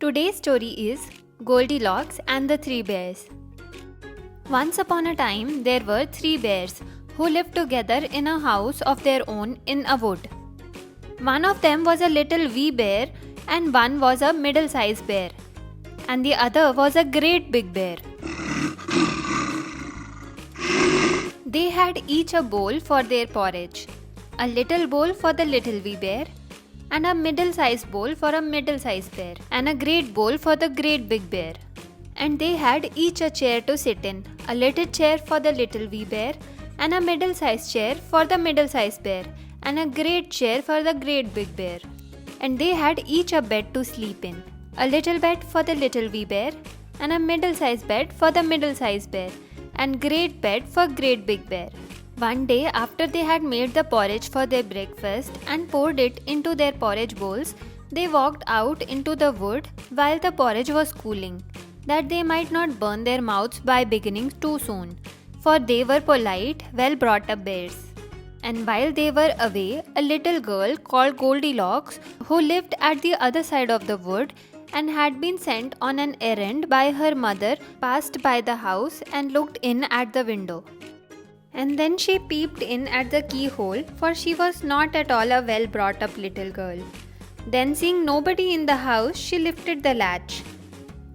Today's story is Goldilocks and the Three Bears. Once upon a time, there were three bears who lived together in a house of their own in a wood. One of them was a little wee bear, and one was a middle-sized bear, and the other was a great big bear. They had each a bowl for their porridge, a little bowl for the little wee bear, and a middle-sized bowl for a middle-sized bear, and a great bowl for the great big bear. And they had each a chair to sit in, a little chair for the little wee bear, and a middle-sized chair for the middle-sized bear, and a great chair for the great big bear. And they had each a bed to sleep in, a little bed for the little wee bear, and a middle-sized bed for the middle-sized bear, and great bed for great big bear. One day, after they had made the porridge for their breakfast and poured it into their porridge bowls, they walked out into the wood while the porridge was cooling, that they might not burn their mouths by beginning too soon, for they were polite, well-brought-up bears. And while they were away, a little girl called Goldilocks, who lived at the other side of the wood and had been sent on an errand by her mother, passed by the house and looked in at the window. And then she peeped in at the keyhole, for she was not at all a well-brought-up little girl. Then, seeing nobody in the house, she lifted the latch.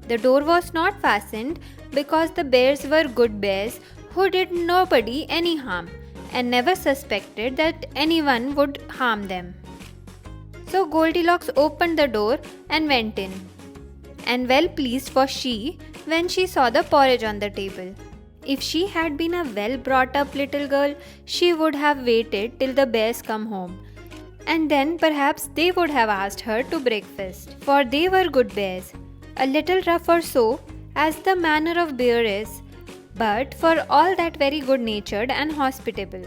The door was not fastened, because the bears were good bears who did nobody any harm, and never suspected that anyone would harm them. So Goldilocks opened the door and went in. And well pleased was she when she saw the porridge on the table. If she had been a well-brought-up little girl, she would have waited till the bears come home, and then perhaps they would have asked her to breakfast, for they were good bears, a little rough or so, as the manner of bear is, but for all that very good-natured and hospitable.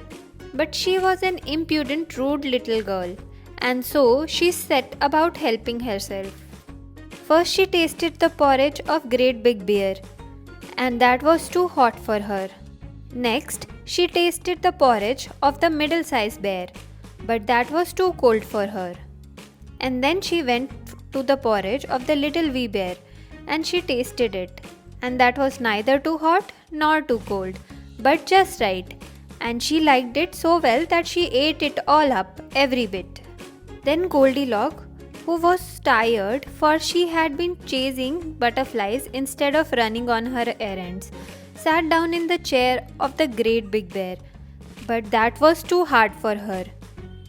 But she was an impudent, rude little girl, and so she set about helping herself. First she tasted the porridge of great big bear, and that was too hot for her. Next, she tasted the porridge of the middle-sized bear, but that was too cold for her. And then she went to the porridge of the little wee bear, and she tasted it, and that was neither too hot nor too cold, but just right, and she liked it so well that she ate it all up, every bit. Then Goldilocks, who was tired, for she had been chasing butterflies instead of running on her errands, sat down in the chair of the great big bear, but that was too hard for her.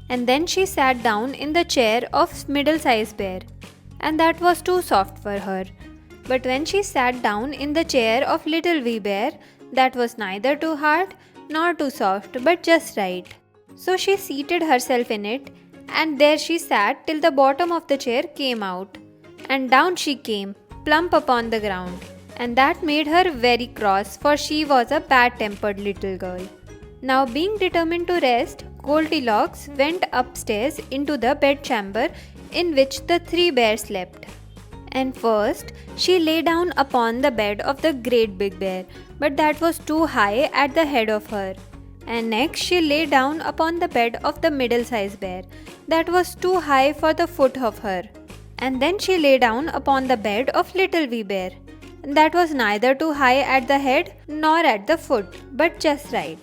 And then she sat down in the chair of middle-sized bear, and that was too soft for her. But when she sat down in the chair of little wee bear, that was neither too hard nor too soft, but just right. So she seated herself in it, and there she sat till the bottom of the chair came out, and down she came, plump upon the ground, and that made her very cross, for she was a bad-tempered little girl. Now, being determined to rest, Goldilocks went upstairs into the bedchamber in which the three bears slept. And first, she lay down upon the bed of the great big bear, but that was too high at the head of her. And next she lay down upon the bed of the middle-sized bear, that was too high for the foot of her. And then she lay down upon the bed of little wee bear, and that was neither too high at the head nor at the foot, but just right.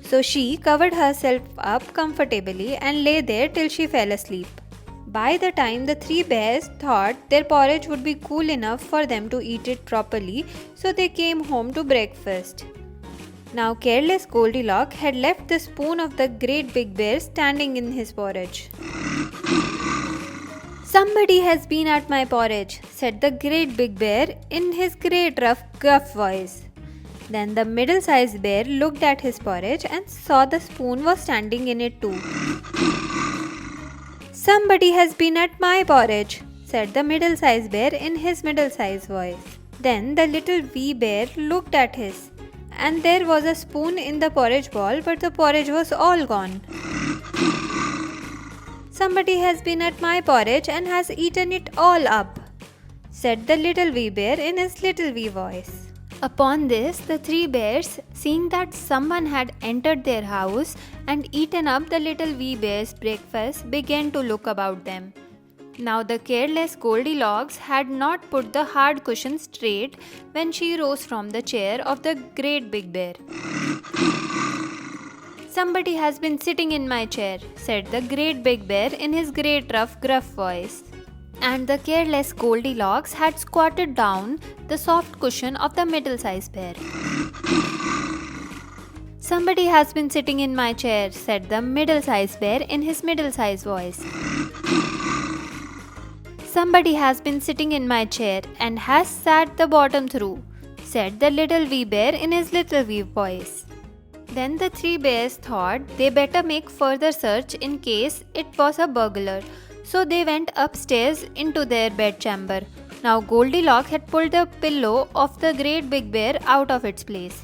So she covered herself up comfortably and lay there till she fell asleep. By the time the three bears thought their porridge would be cool enough for them to eat it properly, so they came home to breakfast. Now careless Goldilocks had left the spoon of the great big bear standing in his porridge. "Somebody has been at my porridge," said the great big bear in his great rough gruff voice. Then the middle-sized bear looked at his porridge and saw the spoon was standing in it too. "Somebody has been at my porridge," said the middle-sized bear in his middle-sized voice. Then the little wee bear looked at his, and there was a spoon in the porridge bowl, but the porridge was all gone. "Somebody has been at my porridge and has eaten it all up," said the little wee bear in his little wee voice. Upon this, the three bears, seeing that someone had entered their house and eaten up the little wee bear's breakfast, began to look about them. Now the careless Goldilocks had not put the hard cushion straight when she rose from the chair of the great big bear. "Somebody has been sitting in my chair," said the great big bear in his great rough gruff voice. And the careless Goldilocks had squatted down the soft cushion of the middle-sized bear. "Somebody has been sitting in my chair," said the middle-sized bear in his middle-sized voice. "Somebody has been sitting in my chair and has sat the bottom through," said the little wee bear in his little wee voice. Then the three bears thought they better make further search in case it was a burglar, so they went upstairs into their bedchamber. Now Goldilocks had pulled the pillow of the great big bear out of its place.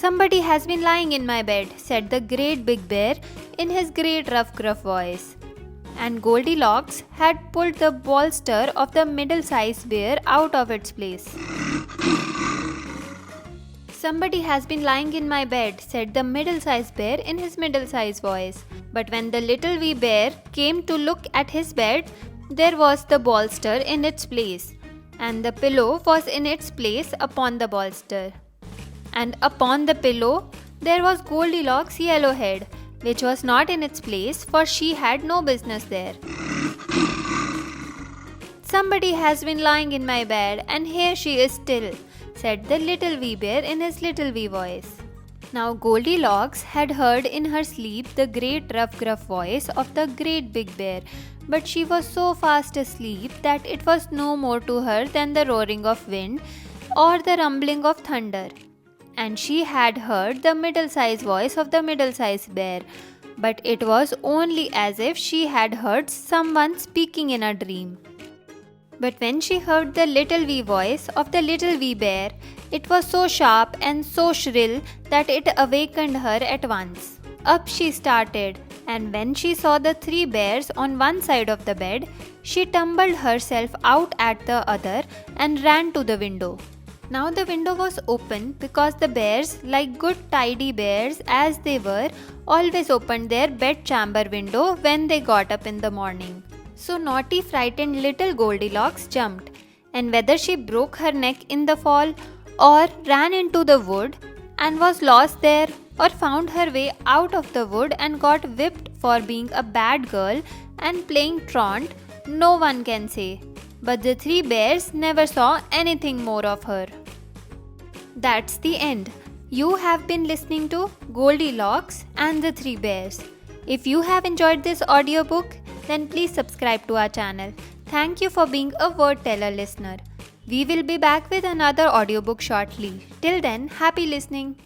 "Somebody has been lying in my bed," said the great big bear in his great rough gruff voice. And Goldilocks had pulled the bolster of the middle-sized bear out of its place. "Somebody has been lying in my bed," said the middle-sized bear in his middle-sized voice. But when the little wee bear came to look at his bed, there was the bolster in its place, and the pillow was in its place upon the bolster. And upon the pillow there was Goldilocks' yellow head, which was not in its place, for she had no business there. "Somebody has been lying in my bed, and here she is still," said the little wee bear in his little wee voice. Now Goldilocks had heard in her sleep the great rough gruff voice of the great big bear, but she was so fast asleep that it was no more to her than the roaring of wind or the rumbling of thunder. And she had heard the middle-sized voice of the middle-sized bear, but it was only as if she had heard someone speaking in a dream. But when she heard the little wee voice of the little wee bear, it was so sharp and so shrill that it awakened her at once. Up she started, and when she saw the three bears on one side of the bed, she tumbled herself out at the other and ran to the window. Now the window was open because the bears, like good tidy bears as they were, always opened their bedchamber window when they got up in the morning. So naughty frightened little Goldilocks jumped, and whether she broke her neck in the fall, or ran into the wood and was lost there, or found her way out of the wood and got whipped for being a bad girl and playing truant, no one can say. But the three bears never saw anything more of her. That's the end. You have been listening to Goldilocks and the Three Bears. If you have enjoyed this audiobook, then please subscribe to our channel. Thank you for being a word teller listener. We will be back with another audiobook shortly. Till then, happy listening.